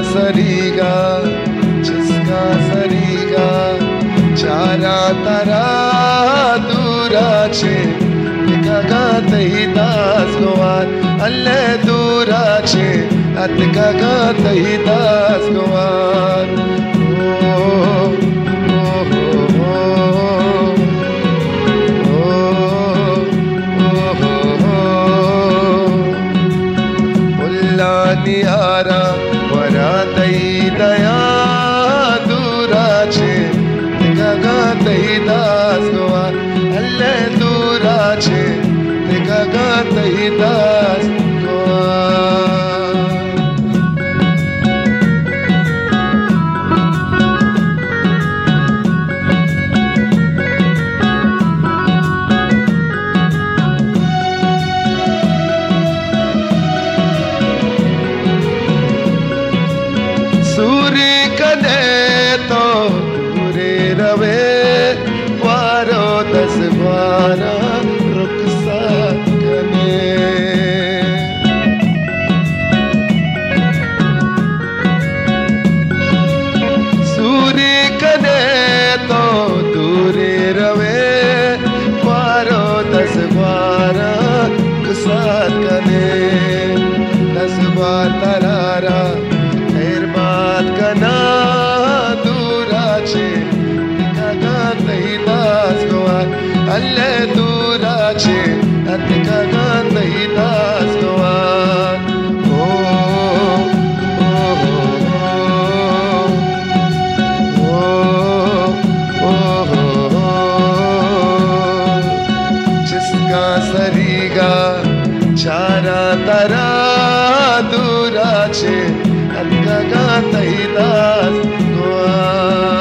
सरीगा जिसका सरीगा चारा तारा दूराचे तिका तही दास गोवार अल्ले दूराचे अतिका तही दास गोवार निहारा वरा तई दया दूराचे तिका तई दास गोवा अल्ले दूराचे तिका तई दास गोवा सूर्य कने तो दूरे रवे वारो 10-12 रुखसात कने सूर्य कने तो दूरे रवे वारो 10-12 रुखसात कने 10-12 तरारा बात कना दूराचे तिका तही दास गोवा अल्ले दूराचे तिका तही दास गोवा ओ जिसका सरीगा चारा तारा दूराचे अतिका तही दास गोवा